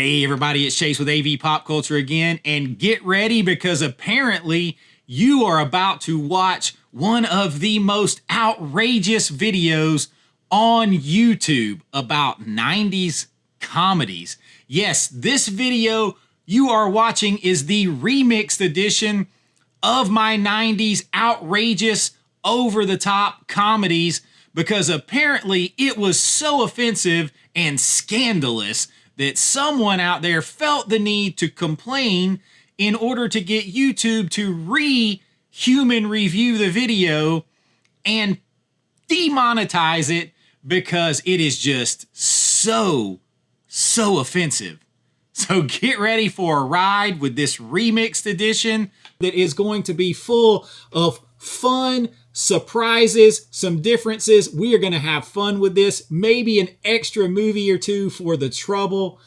Hey everybody, it's Chase with AV Pop Culture again, and get ready because apparently you are about to watch one of the most outrageous videos on YouTube about 90s comedies. Yes, this video you are watching is the remixed edition of my 90s outrageous over-the-top comedies because apparently it was so offensive and scandalous that someone out there felt the need to complain in order to get YouTube to human review the video and demonetize it because it is just so offensive. So get ready for a ride with this remixed edition that is going to be full of fun, surprises, some differences. We are going to have fun with this, maybe an extra movie or two for the trouble,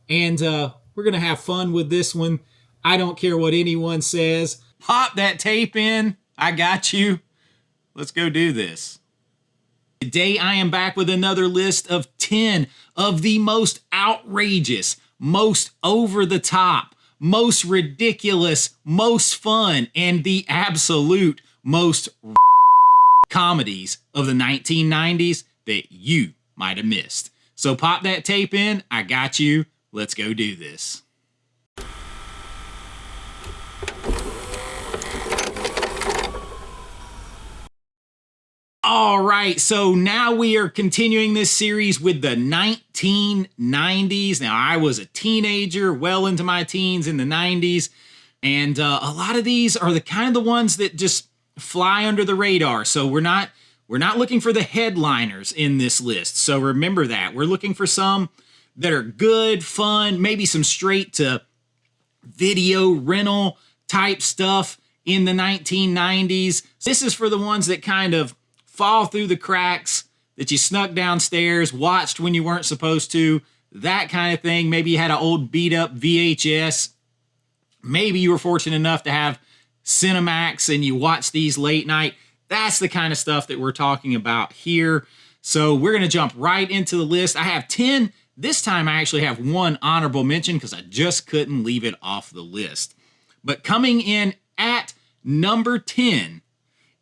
and we're going to have fun with this one. I don't care what anyone says. Pop that tape in. I got you. Let's go do this. Today I am back with another list of 10 of the most outrageous, most over-the-top, most ridiculous, most fun, and the absolute most comedies of the 1990s that you might have missed. So pop that tape in. I got you. Let's go do this. All right, so now we are continuing this series with the 1990s. Now, I was a teenager, well into my teens in the 90s, and a lot of these are the kind of the ones that just fly under the radar. So we're not looking for the headliners in this list. So remember that. We're looking for some that are good, fun, maybe some straight to video rental type stuff in the 1990s. This is for the ones that kind of fall through the cracks, that you snuck downstairs, watched when you weren't supposed to, that kind of thing. Maybe you had an old beat up VHS. Maybe you were fortunate enough to have Cinemax and you watch these late night. That's the kind of stuff that we're talking about here. So we're going to jump right into the list. I have 10. This time I actually have one honorable mention because I just couldn't leave it off the list. But coming in at number 10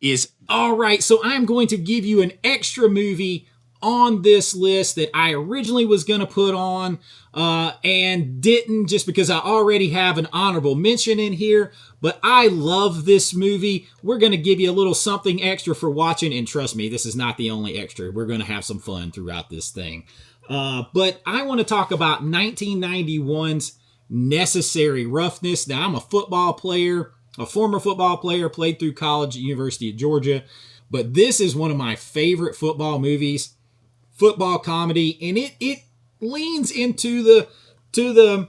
is, all right, so I'm going to give you an extra movie on this list that I originally was going to put on and didn't, just because I already have an honorable mention in here. But I love this movie. We're going to give you a little something extra for watching, and trust me, this is not the only extra. We're going to have some fun throughout this thing. But I want to talk about 1991's Necessary Roughness. Now, I'm a football player, a former football player, played through college at University of Georgia. But this is one of my favorite football movies, football comedy, and it leans into the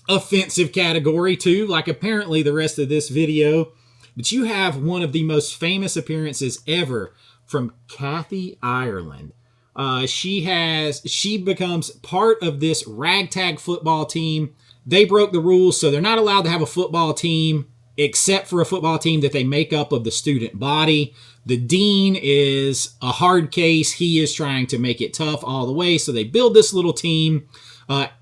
offensive category too, like apparently the rest of this video. But you have one of the most famous appearances ever from Kathy Ireland. She becomes part of this ragtag football team. They broke the rules, so they're not allowed to have a football team except for a football team that they make up of the student body. The dean is a hard case. He is trying to make it tough all the way. So they build this little team. Robert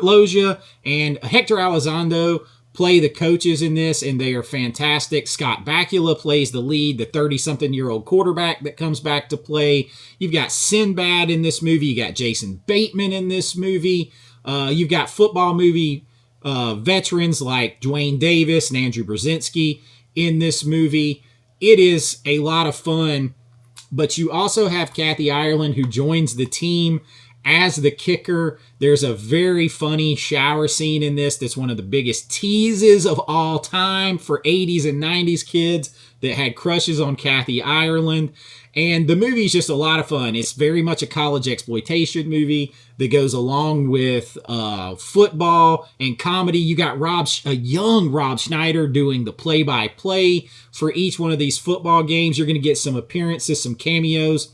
Loggia and Hector Elizondo play the coaches in this, and they are fantastic. Scott Bakula plays the lead, the 30-something-year-old quarterback that comes back to play. You've got Sinbad in this movie. You got Jason Bateman in this movie. You've got football movie veterans like Dwayne Davis and Andrew Brzezinski in this movie. It is a lot of fun, but you also have Kathy Ireland, who joins the team as the kicker. There's a very funny shower scene in this that's one of the biggest teases of all time for 80s and 90s kids that had crushes on Kathy Ireland. And the movie is just a lot of fun. It's very much a college exploitation movie that goes along with football and comedy. You got a young Rob Schneider doing the play-by-play for each one of these football games. You're going to get some appearances, some cameos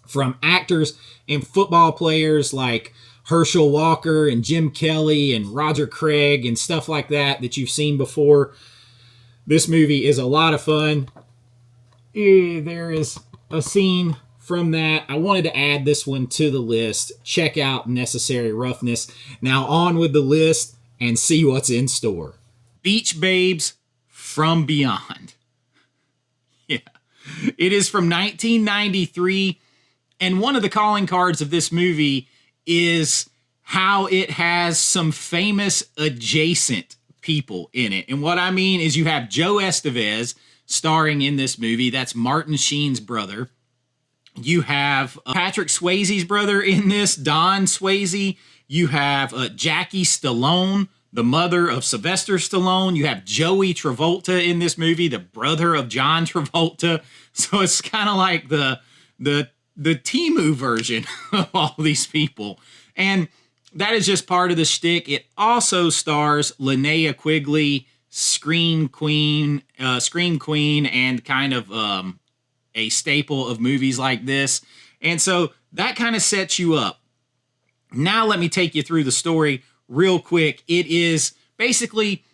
from actors and football players like Herschel Walker and Jim Kelly and Roger Craig and stuff like that you've seen before. This movie is a lot of fun. There is a scene from that, I wanted to add this one to the list. Check out Necessary Roughness. Now on with the list and see what's in store. Beach Babes from Beyond. Yeah. It is from 1993, and one of the calling cards of this movie is how it has some famous adjacent people in it. And what I mean is you have Joe Estevez starring in this movie. That's Martin Sheen's brother. You have Patrick Swayze's brother in this, Don Swayze. You have Jackie Stallone, the mother of Sylvester Stallone. You have Joey Travolta in this movie, the brother of John Travolta. So it's kind of like the Temu version of all these people. And that is just part of the shtick. It also stars Linnea Quigley, Scream Queen, and kind of a staple of movies like this. And so that kind of sets you up. Now let me take you through the story real quick. It is basically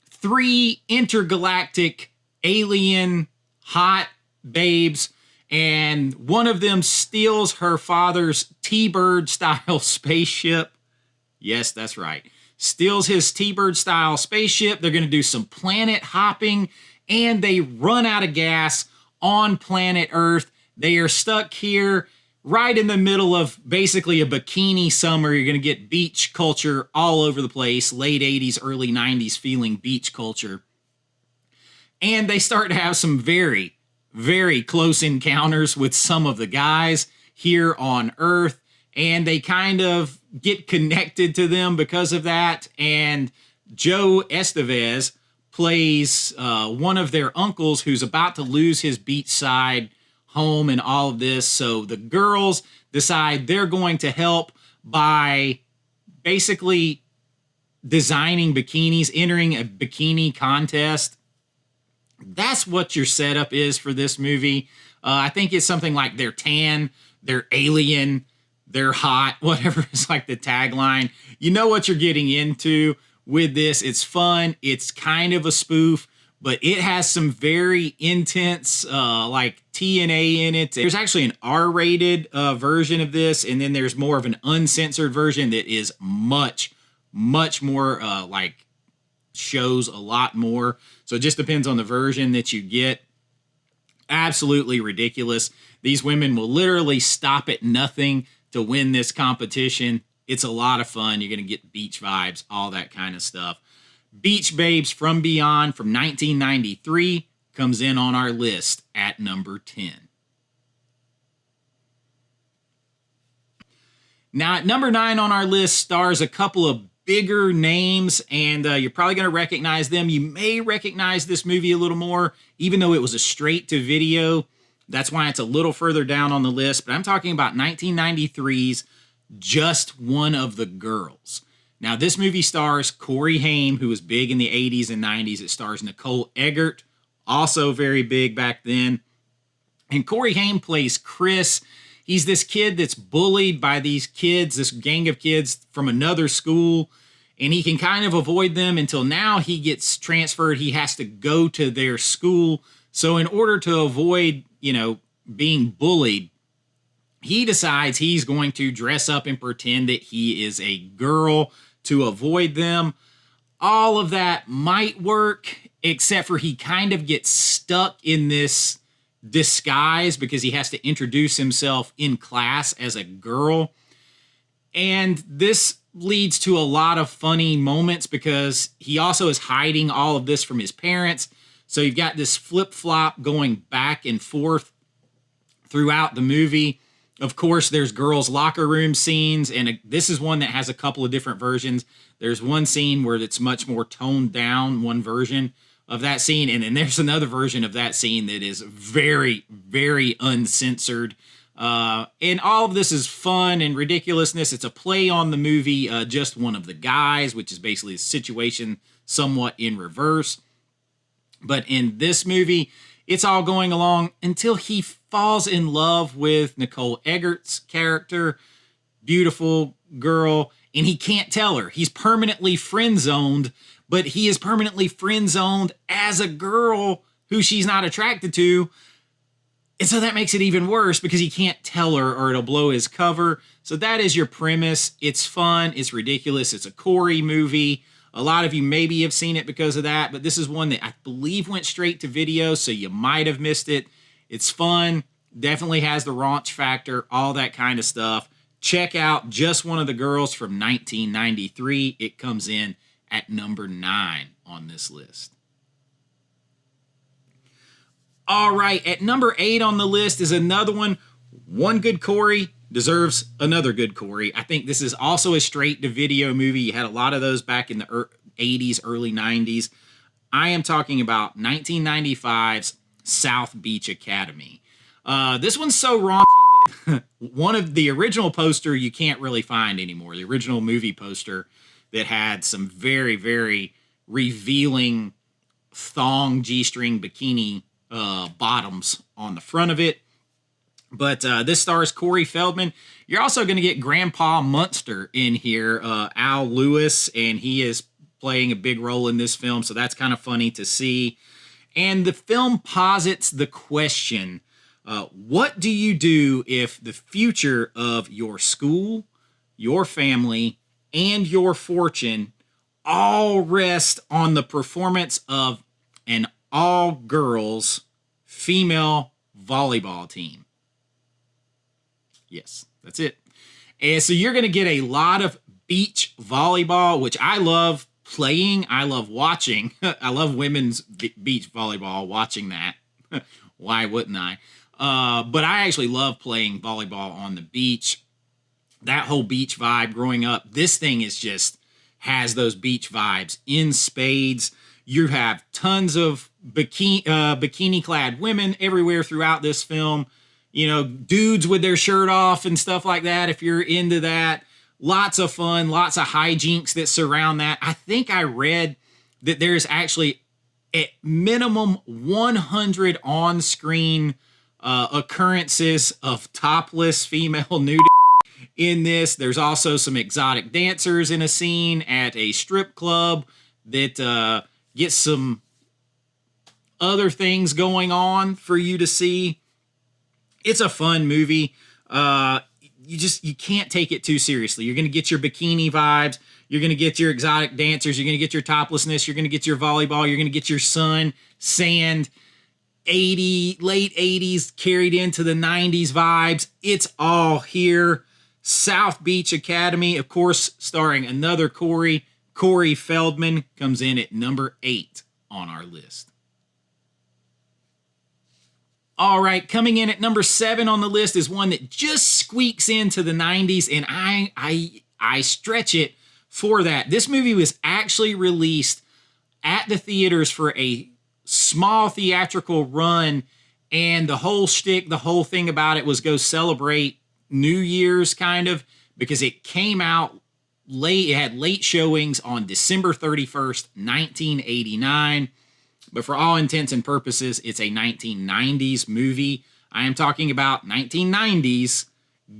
3 intergalactic alien hot babes, and one of them steals her father's T-Bird style spaceship. Yes, that's right. Steals his T-Bird style spaceship. They're going to do some planet hopping, and they run out of gas on planet Earth. They are stuck here right in the middle of basically a bikini summer. You're going to get beach culture all over the place. Late 80s, early 90s feeling beach culture. And they start to have some very, very close encounters with some of the guys here on Earth. And they kind of get connected to them because of that. And Joe Estevez plays one of their uncles who's about to lose his beachside home and all of this. So the girls decide they're going to help by basically designing bikinis, entering a bikini contest. That's what your setup is for this movie. I think it's something like they're tan, they're alien, they're hot, whatever is like the tagline. You know what you're getting into with this. It's fun. It's kind of a spoof, but it has some very intense like TNA in it. There's actually an R-rated version of this, and then there's more of an uncensored version that is much, much more like shows a lot more. So it just depends on the version that you get. Absolutely ridiculous. These women will literally stop at nothing to win this competition. It's a lot of fun. You're going to get beach vibes, all that kind of stuff. Beach Babes from Beyond from 1993 comes in on our list at number 10. Now, at number 9 on our list stars a couple of bigger names, and you're probably going to recognize them. You may recognize this movie a little more, even though it was a straight-to-video. That's why it's a little further down on the list. But I'm talking about 1993's Just One of the Girls. Now, this movie stars Corey Haim, who was big in the 80s and 90s. It stars Nicole Eggert, also very big back then. And Corey Haim plays Chris. He's this kid that's bullied by these kids, this gang of kids from another school, and he can kind of avoid them until now he gets transferred. He has to go to their school. So in order to avoid, being bullied, he decides he's going to dress up and pretend that he is a girl to avoid them. All of that might work, except for he kind of gets stuck in this disguise because he has to introduce himself in class as a girl. And this leads to a lot of funny moments because he also is hiding all of this from his parents. So you've got this flip-flop going back and forth throughout the movie. Of course, there's girls' locker room scenes, and this is one that has a couple of different versions. There's one scene where it's much more toned down, one version of that scene, and then there's another version of that scene that is very, very uncensored. And all of this is fun and ridiculousness. It's a play on the movie Just One of the Guys, which is basically a situation somewhat in reverse. But in this movie, it's all going along until he falls in love with Nicole Eggert's character, beautiful girl, and he can't tell her. He's permanently friend-zoned, but he is permanently friend-zoned as a girl who she's not attracted to. And so that makes it even worse because he can't tell her or it'll blow his cover. So that is your premise. It's fun. It's ridiculous. It's a Corey movie. A lot of you maybe have seen it because of that, but this is one that I believe went straight to video, so you might have missed it. It's fun. Definitely has the raunch factor, all that kind of stuff. Check out Just One of the Girls from 1993. It comes in at number 9 on this list. All right, at number 8 on the list is another one. One good Corey deserves another good Corey. I think this is also a straight-to-video movie. You had a lot of those back in the 80s, early 90s. I am talking about 1995's South Beach Academy. This one's so raunchy that one of the original poster you can't really find anymore. The original movie poster that had some very, very revealing thong G-string bikini bottoms on the front of it. But this stars Corey Feldman. You're also going to get Grandpa Munster in here, Al Lewis, and he is playing a big role in this film, so that's kind of funny to see. And the film posits the question, what do you do if the future of your school, your family, and your fortune all rest on the performance of an all-girls female volleyball team? Yes, that's it. And so you're going to get a lot of beach volleyball, which I love playing. I love watching. I love women's beach volleyball, watching that. Why wouldn't I? But I actually love playing volleyball on the beach. That whole beach vibe growing up, this thing is just has those beach vibes in spades. You have tons of bikini-clad women everywhere throughout this film. You know, dudes with their shirt off and stuff like that, if you're into that. Lots of fun, lots of hijinks that surround that. I think I read that there's actually at minimum 100 on-screen occurrences of topless female nudity in this. There's also some exotic dancers in a scene at a strip club that gets some other things going on for you to see. It's a fun movie. You can't take it too seriously. You're going to get your bikini vibes. You're going to get your exotic dancers. You're going to get your toplessness. You're going to get your volleyball. You're going to get your sun, sand, late 80s carried into the 90s vibes. It's all here. South Beach Academy, of course, starring another Corey. Corey Feldman comes in at number 8 on our list. All right, coming in at number 7 on the list is one that just squeaks into the 90s, and I stretch it for that. This movie was actually released at the theaters for a small theatrical run, and the whole shtick, the whole thing about it was go celebrate New Year's, kind of, because it came out late. It had late showings on December 31st, 1989. But for all intents and purposes, it's a 1990s movie. I am talking about 1990s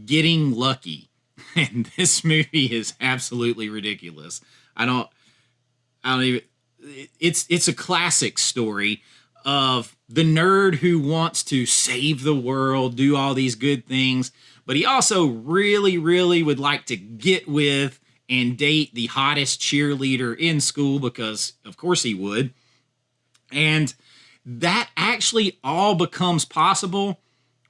Getting Lucky. And this movie is absolutely ridiculous. I don't even, it's a classic story of the nerd who wants to save the world, do all these good things, but he also really, really would like to get with and date the hottest cheerleader in school because, of course, he would. And that actually all becomes possible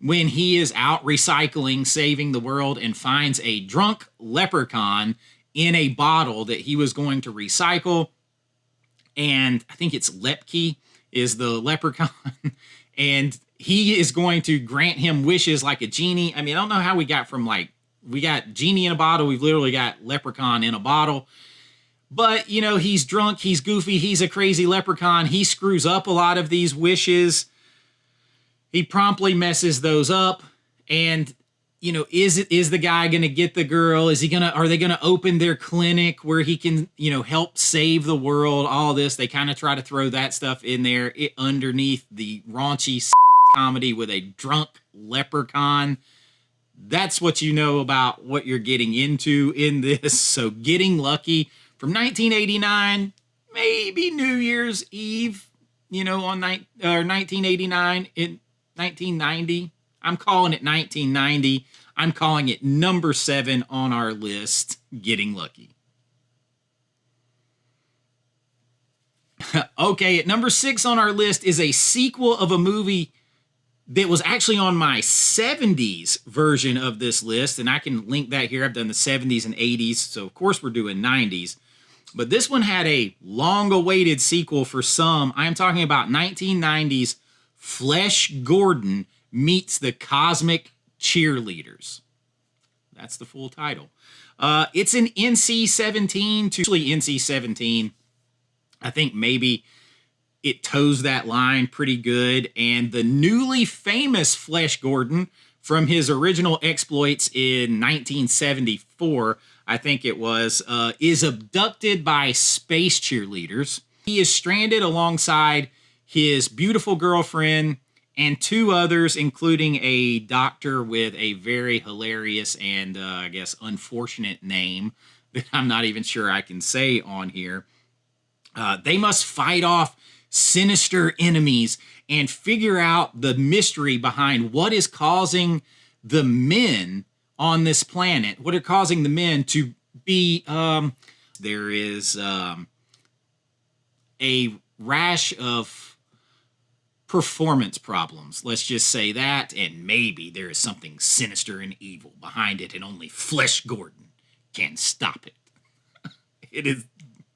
when he is out recycling, saving the world, and finds a drunk leprechaun in a bottle that he was going to recycle. And I think it's Lepke is the leprechaun. And he is going to grant him wishes like a genie. I mean, I don't know how we got from we got genie in a bottle. We've literally got leprechaun in a bottle. But, you know, he's drunk, he's goofy, he's a crazy leprechaun. He screws up a lot of these wishes. He promptly messes those up. And, you know, is the guy going to get the girl? Are they going to open their clinic where he can, you know, help save the world? All this, they kind of try to throw that stuff in there underneath the raunchy comedy with a drunk leprechaun. That's what you know about what you're getting into in this. So Getting Lucky from 1989, maybe New Year's Eve, you know, on 1989. 1990. I'm calling it 1990. I'm calling it number 7 on our list, Getting Lucky. Okay, at number 6 on our list is a sequel of a movie that was actually on my 70s version of this list, and I can link that here. I've done the 70s and 80s, so of course we're doing 90s. But this one had a long-awaited sequel for some. I am talking about 1990's Flesh Gordon Meets the Cosmic Cheerleaders. That's the full title. It's an NC-17, usually NC-17. I think maybe it toes that line pretty good. And the newly famous Flesh Gordon from his original exploits in 1974, I think it was, is abducted by space cheerleaders. He is stranded alongside his beautiful girlfriend and 2 others, including a doctor with a very hilarious and, I guess, unfortunate name that I'm not even sure I can say on here. They must fight off sinister enemies and figure out the mystery behind what is causing the men on this planet, what are causing the men to be, there is a rash of performance problems. Let's just say that, and maybe there is something sinister and evil behind it, and only Flesh Gordon can stop it.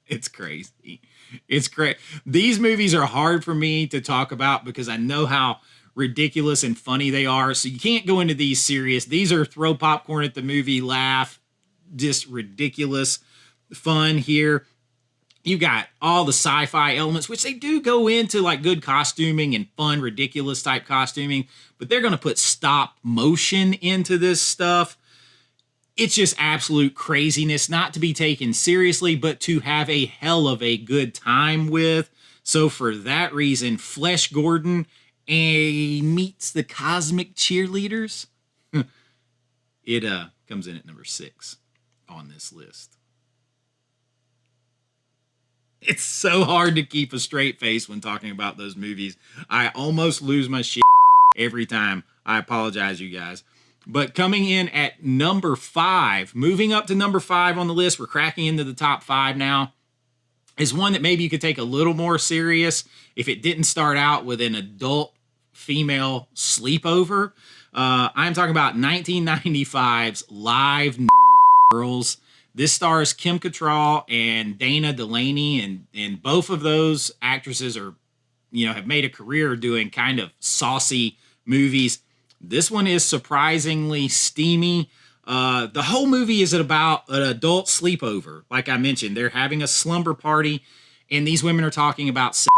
It's crazy. It's great. These movies are hard for me to talk about because I know how ridiculous and funny they are. So you can't go into these serious. These are throw popcorn at the movie, laugh, just ridiculous fun here. You got all the sci-fi elements, which they do go into, like good costuming and fun, ridiculous type costuming, but they're going to put stop motion into this stuff. It's just absolute craziness, not to be taken seriously, but to have a hell of a good time with. So for that reason, Flesh Gordon meets the Cosmic Cheerleaders. It comes in at number 6 on this list. It's so hard to keep a straight face when talking about those movies. I almost lose my shit every time. I apologize, you guys. But coming in at number 5, moving up to number 5 on the list, we're cracking into the top 5 now, is one that maybe you could take a little more serious if it didn't start out with an adult female sleepover. I'm talking about 1995's Live Girls. This stars Kim Cattrall and Dana Delaney, and both of those actresses are, have made a career doing kind of saucy movies. This one is surprisingly steamy. The whole movie is about an adult sleepover. Like I mentioned, they're having a slumber party, and these women are talking about sex.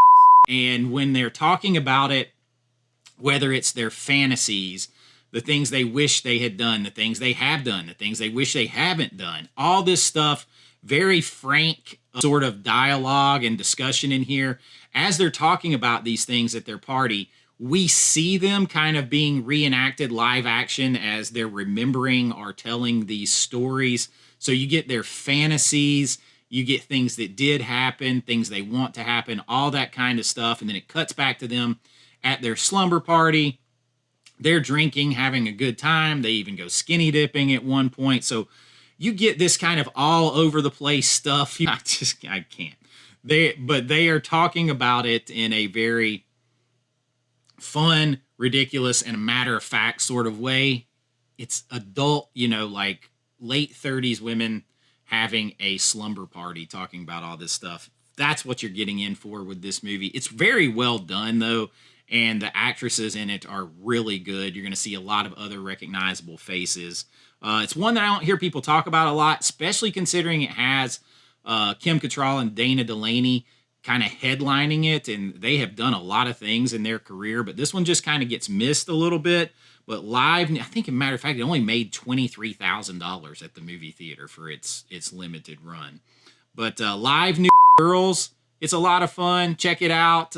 And when they're talking about it, whether it's their fantasies, the things they wish they had done, the things they have done, the things they wish they haven't done, all this stuff, very frank sort of dialogue and discussion in here. As they're talking about these things at their party, we see them kind of being reenacted live action as they're remembering or telling these stories. So you get their fantasies, you get things that did happen, things they want to happen, all that kind of stuff. And then it cuts back to them at their slumber party. They're drinking, having a good time. They even go skinny dipping at one point. So you get this kind of all over the place stuff. I can't. But they are talking about it in a very fun, ridiculous, and a matter-of-fact sort of way. It's adult, like late 30s women having a slumber party talking about all this stuff. That's what you're getting in for with this movie. It's very well done, though, and the actresses in it are really good. You're going to see a lot of other recognizable faces. It's one that I don't hear people talk about a lot, especially considering it has Kim Cattrall and Dana Delaney kind of headlining it, and they have done a lot of things in their career, but this one just kind of gets missed a little bit. But Live, I think, as a matter of fact, it only made $23,000 at the movie theater for its limited run. But Live New Girls, it's a lot of fun. Check it out.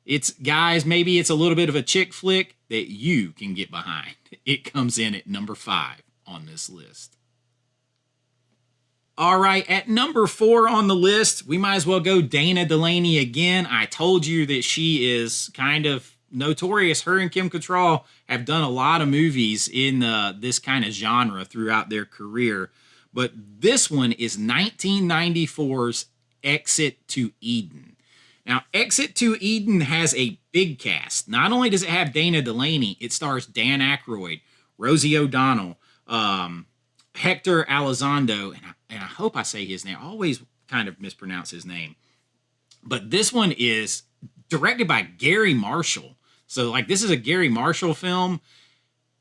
It's, guys, maybe it's a little bit of a chick flick that you can get behind. It comes in at number 5 on this list. All right, at number 4 on the list, we might as well go Dana Delaney again. I told you that she is kind of, notorious. Her and Kim Cattrall have done a lot of movies in this kind of genre throughout their career. But this one is 1994's Exit to Eden. Now, Exit to Eden has a big cast. Not only does it have Dana Delaney, it stars Dan Aykroyd, Rosie O'Donnell, Hector Elizondo, and I hope I say his name. I always kind of mispronounce his name. But this one is directed by Gary Marshall. So, like, this is a Gary Marshall film,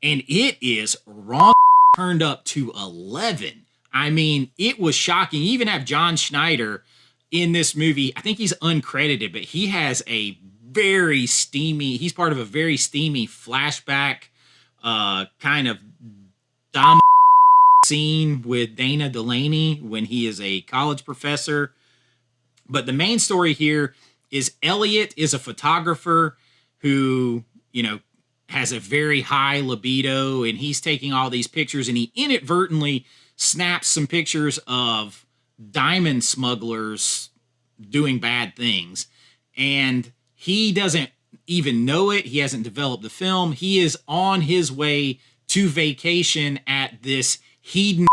and it is raw turned up to 11. I mean, it was shocking. You even have John Schneider in this movie. I think he's uncredited, but he has a very steamy, he's part of a very steamy flashback kind of scene with Dana Delaney when he is a college professor. But the main story here is Elliot is a photographer who, has a very high libido, and he's taking all these pictures, and he inadvertently snaps some pictures of diamond smugglers doing bad things. And he doesn't even know it. He hasn't developed the film. He is on his way to vacation at this hedonistic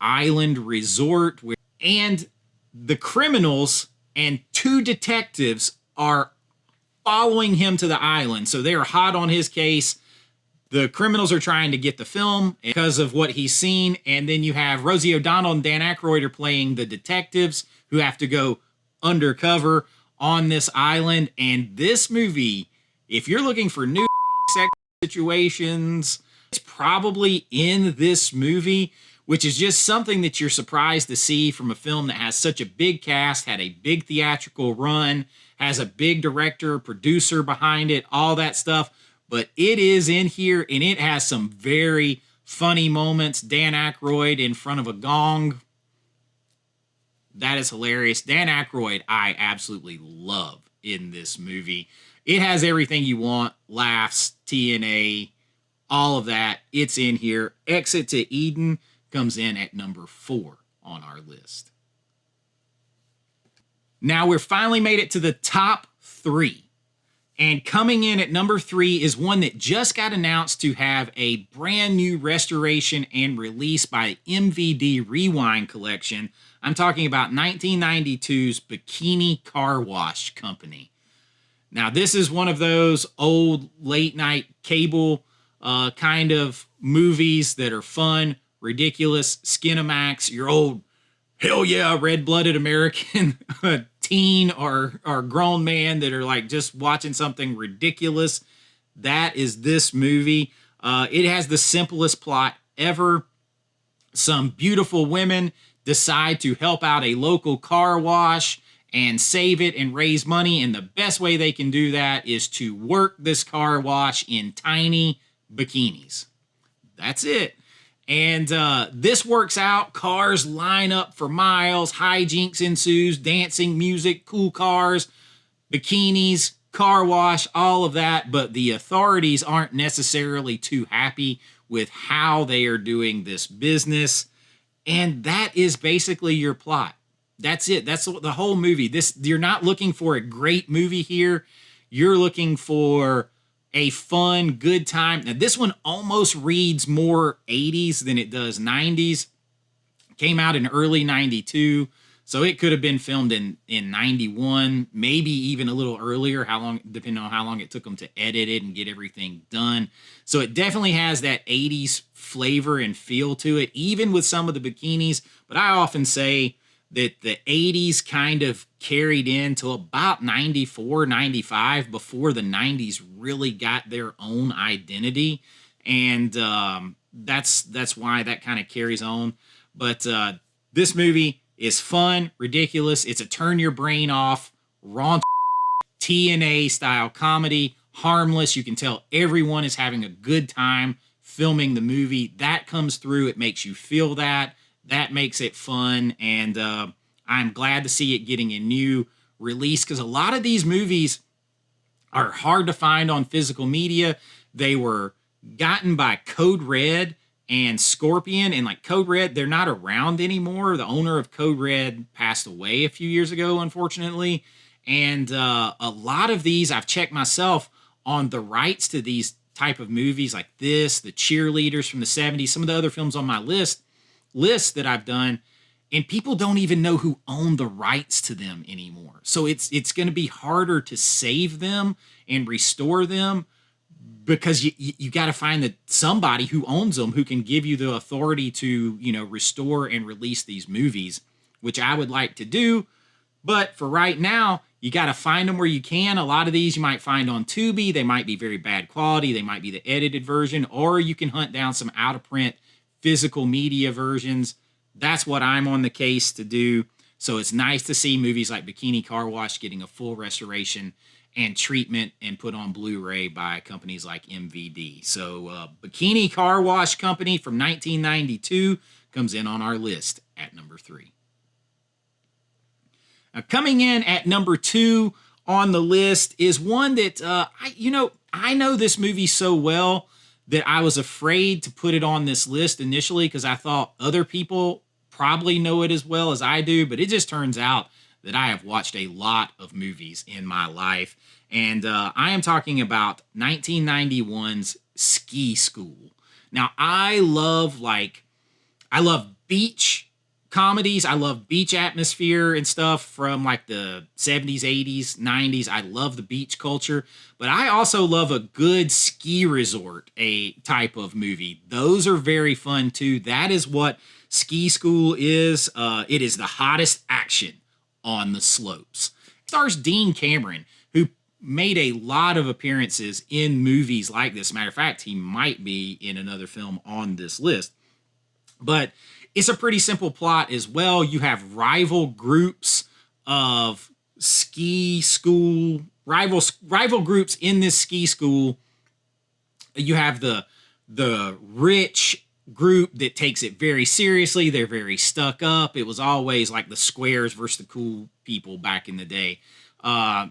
island resort and the criminals and two detectives are following him to the island. So they're hot on his case. The criminals are trying to get the film because of what he's seen. And then you have Rosie O'Donnell and Dan Aykroyd are playing the detectives who have to go undercover on this island. And this movie, if you're looking for new sex situations, it's probably in this movie, which is just something that you're surprised to see from a film that has such a big cast, had a big theatrical run, has a big director, producer behind it, all that stuff. But it is in here, and it has some very funny moments. Dan Aykroyd in front of a gong. That is hilarious. Dan Aykroyd, I absolutely love in this movie. It has everything you want. Laughs, TNA, all of that. It's in here. Exit to Eden comes in at number 4 on our list. Now we're finally made it to the top 3. And coming in at number 3 is one that just got announced to have a brand new restoration and release by MVD Rewind Collection. I'm talking about 1992's Bikini Car Wash Company. Now, this is one of those old late-night cable kind of movies that are fun, ridiculous, Skinamax, your old, hell yeah, red-blooded American teen or grown man that are like just watching something ridiculous. That is this movie. It has the simplest plot ever. Some beautiful women decide to help out a local car wash and save it and raise money. And the best way they can do that is to work this car wash in tiny bikinis. That's it. And this works out. Cars line up for miles. Hijinks ensues. Dancing, music, cool cars, bikinis, car wash, all of that. But the authorities aren't necessarily too happy with how they are doing this business. And that is basically your plot. That's it. That's the whole movie. You're not looking for a great movie here. You're looking for a fun, good time. Now, this one almost reads more 80s than it does 90s. Came out in early 92, so it could have been filmed in 91, maybe even a little earlier, depending on how long it took them to edit it and get everything done. So it definitely has that 80s flavor and feel to it, even with some of the bikinis. But I often say that the 80s kind of carried into about 94, 95 before the 90s really got their own identity. And that's why that kind of carries on. But this movie is fun, ridiculous. It's a turn your brain off, raw TNA style comedy, harmless. You can tell everyone is having a good time filming the movie. That comes through. It makes you feel that. That makes it fun, and I'm glad to see it getting a new release because a lot of these movies are hard to find on physical media. They were gotten by Code Red and Scorpion, and like Code Red, they're not around anymore. The owner of Code Red passed away a few years ago, unfortunately, and a lot of these I've checked myself on the rights to these type of movies like this, the Cheerleaders from the 70s, some of the other films on my list that I've done, and people don't even know who owned the rights to them anymore. So it's going to be harder to save them and restore them, because you got to find that somebody who owns them who can give you the authority to, restore and release these movies, which I would like to do. But for right now, you got to find them where you can. A lot of these you might find on Tubi. They might be very bad quality. They might be the edited version, or you can hunt down some out of print physical media versions. That's what I'm on the case to do. So it's nice to see movies like Bikini Car Wash getting a full restoration and treatment and put on Blu-ray by companies like MVD. So Bikini Car Wash Company from 1992 comes in on our list at number 3. Now, coming in at number 2 on the list is one that, I know this movie so well that I was afraid to put it on this list initially because I thought other people probably know it as well as I do, but it just turns out that I have watched a lot of movies in my life. And I am talking about 1991's Ski School. Now, I love beach comedies. I love beach atmosphere and stuff from like the 70s, 80s, 90s. I love the beach culture, but I also love a good ski resort, a type of movie. Those are very fun too. That is what Ski School is. It is the hottest action on the slopes. It stars Dean Cameron, who made a lot of appearances in movies like this. Matter of fact, he might be in another film on this list. But it's a pretty simple plot as well. You have rival groups of ski school, rival groups in this ski school. You have the rich group that takes it very seriously. They're very stuck up. It was always like the squares versus the cool people back in the day.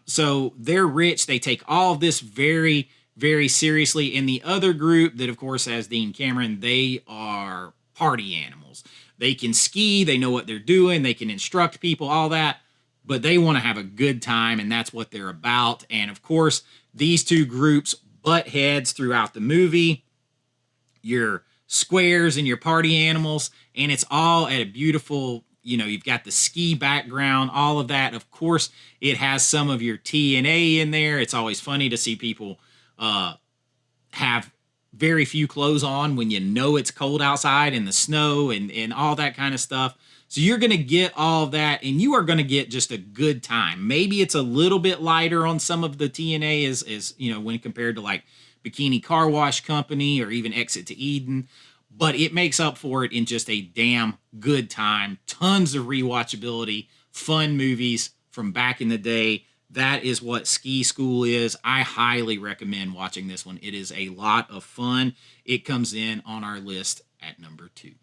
So they're rich. They take all of this very, very seriously. And the other group that, of course, has Dean Cameron, they are party animals. They can ski. They know what they're doing. They can instruct people, all that. But they want to have a good time, and that's what they're about. And, of course, these two groups butt heads throughout the movie. Your squares and your party animals, and it's all at a beautiful, you've got the ski background, all of that. Of course, it has some of your TNA in there. It's always funny to see people have very few clothes on when it's cold outside and the snow and all that kind of stuff. So you're going to get all of that, and you are going to get just a good time. Maybe it's a little bit lighter on some of the TNA as when compared to like Bikini Car Wash Company or even Exit to Eden, but it makes up for it in just a damn good time. Tons of rewatchability, fun movies from back in the day. That is what Ski School is. I highly recommend watching this one. It is a lot of fun. It comes in on our list at number 2.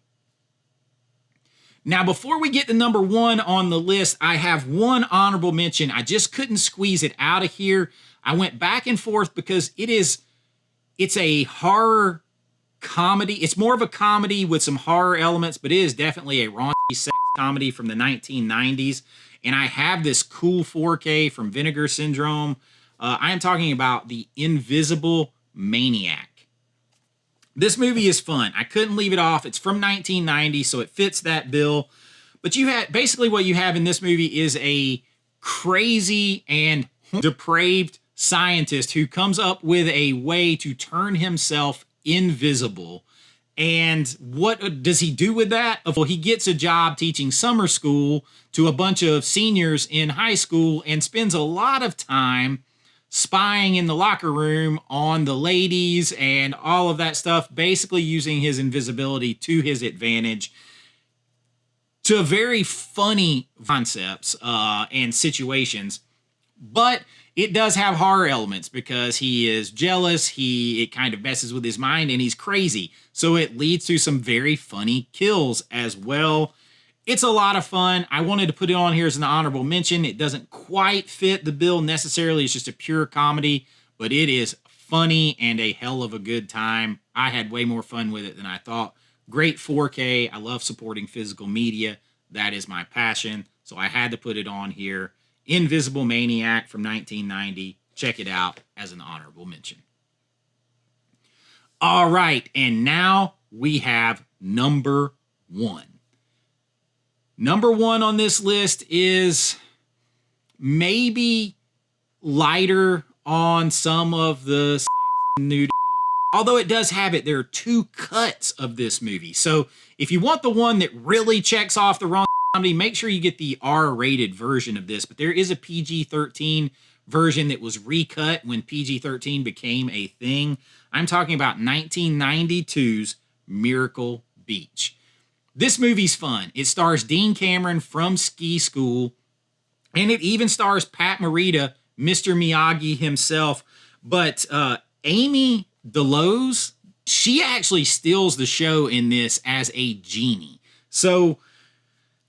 Now, before we get to number 1 on the list, I have one honorable mention. I just couldn't squeeze it out of here. I went back and forth because it's a horror comedy. It's more of a comedy with some horror elements, but it is definitely a raunchy sex comedy from the 1990s. And I have this cool 4K from Vinegar Syndrome. I am talking about The Invisible Maniac. This movie is fun. I couldn't leave it off. It's from 1990, so it fits that bill. But basically what you have in this movie is a crazy and depraved scientist who comes up with a way to turn himself invisible. And what does he do with that? Well, he gets a job teaching summer school to a bunch of seniors in high school and spends a lot of time spying in the locker room on the ladies and all of that stuff, basically using his invisibility to his advantage to very funny concepts and situations. But it does have horror elements because he is jealous, it kind of messes with his mind, and he's crazy. So it leads to some very funny kills as well. It's a lot of fun. I wanted to put it on here as an honorable mention. It doesn't quite fit the bill necessarily. It's just a pure comedy, but it is funny and a hell of a good time. I had way more fun with it than I thought. Great 4K. I love supporting physical media. That is my passion. So I had to put it on here. Invisible Maniac from 1990. check it out as an honorable mention. All right, and now we have number 1. Number 1 on this list is maybe lighter on some of the nudity. Although it does have it, there are 2 cuts of this movie. So if you want the one that really checks off the wrong comedy, make sure you get the R-rated version of this. But there is a PG-13 version that was recut when PG-13 became a thing. I'm talking about 1992's Miracle Beach. This movie's fun. It stars Dean Cameron from Ski School, and it even stars Pat Morita, Mr. Miyagi himself. But Amy Deloze, she actually steals the show in this as a genie. So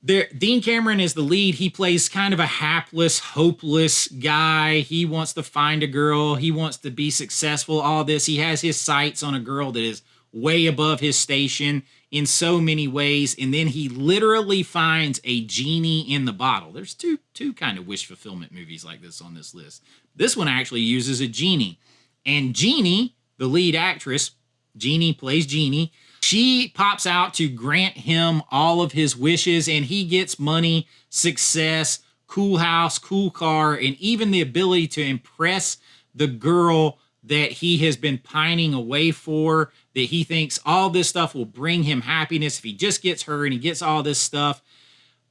Dean Cameron is the lead. He plays kind of a hapless, hopeless guy. He wants to find a girl. He wants to be successful, all this. He has his sights on a girl that is way above his station in so many ways. And then he literally finds a genie in the bottle. There's two kind of wish fulfillment movies like this on this list. This one actually uses a genie. And Jeannie, the lead actress, Jeannie plays Jeannie, she pops out to grant him all of his wishes, and he gets money, success, cool house, cool car, and even the ability to impress the girl that he has been pining away for, that he thinks all this stuff will bring him happiness if he just gets her and he gets all this stuff.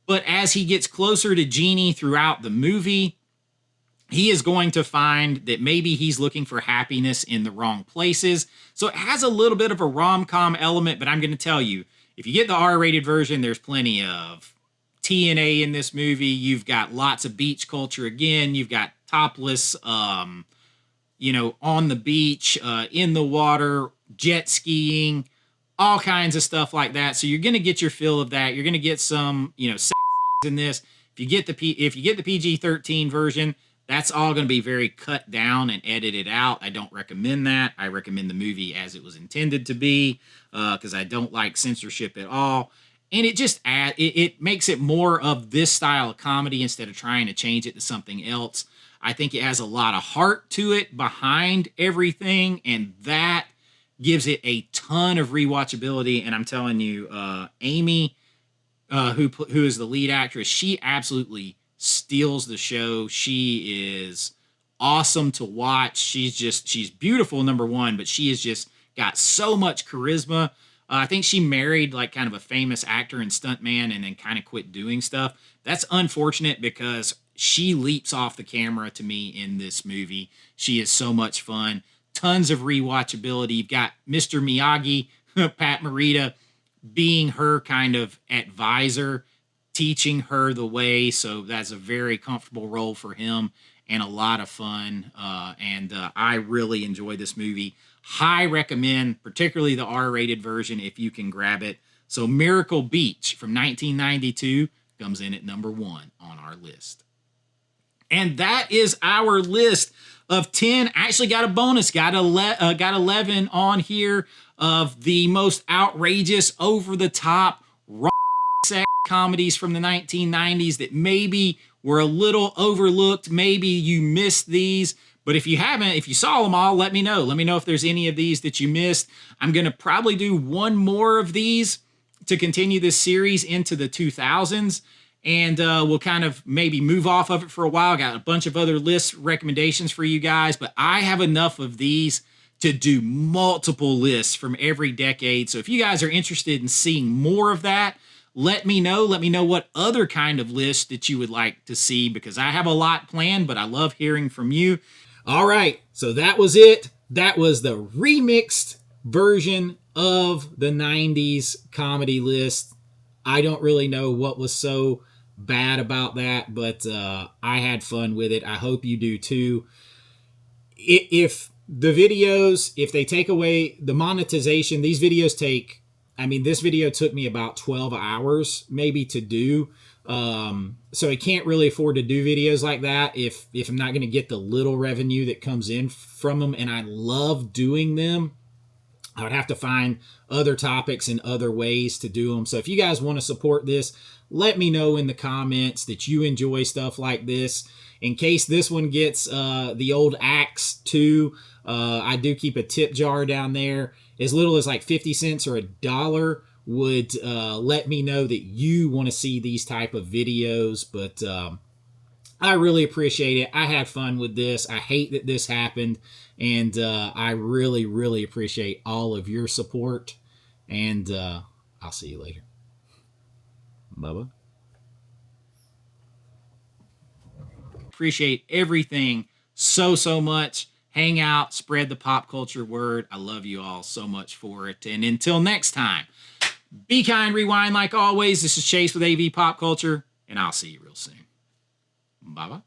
But as he gets closer to Jeannie throughout the movie, he is going to find that maybe he's looking for happiness in the wrong places. So it has a little bit of a rom-com element, but I'm going to tell you, if you get the R-rated version, there's plenty of TNA in this movie. You've got lots of beach culture again. You've got topless, on the beach, in the water, jet skiing, all kinds of stuff like that. So you're going to get your fill of that. You're going to get some, sex scenes in this. If you get the PG-13 version, that's all going to be very cut down and edited out. I don't recommend that. I recommend the movie as it was intended to be, because I don't like censorship at all. And it just it makes it more of this style of comedy instead of trying to change it to something else. I think it has a lot of heart to it behind everything, and that gives it a ton of rewatchability. And I'm telling you, Amy, who is the lead actress, she absolutely steals the show. She is awesome to watch. She's beautiful, number one, but she has just got so much charisma. I think she married like kind of a famous actor and stuntman and then kind of quit doing stuff. That's unfortunate because she leaps off the camera to me in this movie. She is so much fun. Tons of rewatchability. You've got Mr. Miyagi, Pat Morita, being her kind of advisor, teaching her the way. So that's a very comfortable role for him and a lot of fun. And I really enjoy this movie. High recommend, particularly the R-rated version if you can grab it. So Miracle Beach from 1992 comes in at number 1 on our list. And that is our list of 10. Actually got a bonus, got 11 on here of the most outrageous, over-the-top, sex comedies from the 1990s that maybe were a little overlooked. Maybe you missed these. But if you haven't, if you saw them all, let me know. Let me know if there's any of these that you missed. I'm going to probably do one more of these to continue this series into the 2000s. And we'll kind of maybe move off of it for a while. Got a bunch of other list recommendations for you guys. But I have enough of these to do multiple lists from every decade. So if you guys are interested in seeing more of that, let me know. Let me know what other kind of list that you would like to see, because I have a lot planned, but I love hearing from you. All right, so that was it. That was the remixed version of the 90s comedy list. I don't really know what was so bad about that, but I had fun with it. I hope you do too. If the videos, if they take away the monetization, these videos take, this video took me about 12 hours maybe to do. So I can't really afford to do videos like that if I'm not going to get the little revenue that comes in from them. And I love doing them. I would have to find other topics and other ways to do them. So if you guys want to support this, let me know in the comments that you enjoy stuff like this. In case this one gets the old axe too, I do keep a tip jar down there. As little as like 50 cents or $1 would let me know that you want to see these type of videos. But I really appreciate it. I had fun with this. I hate that this happened. And I really, really appreciate all of your support. And I'll see you later. Bye-bye. Appreciate everything so much. Hang out, spread the pop culture word. I love you all so much for it. And until next time, be kind, rewind like always. This is Chase with AV Pop Culture, and I'll see you real soon. Bye-bye.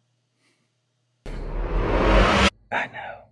I know.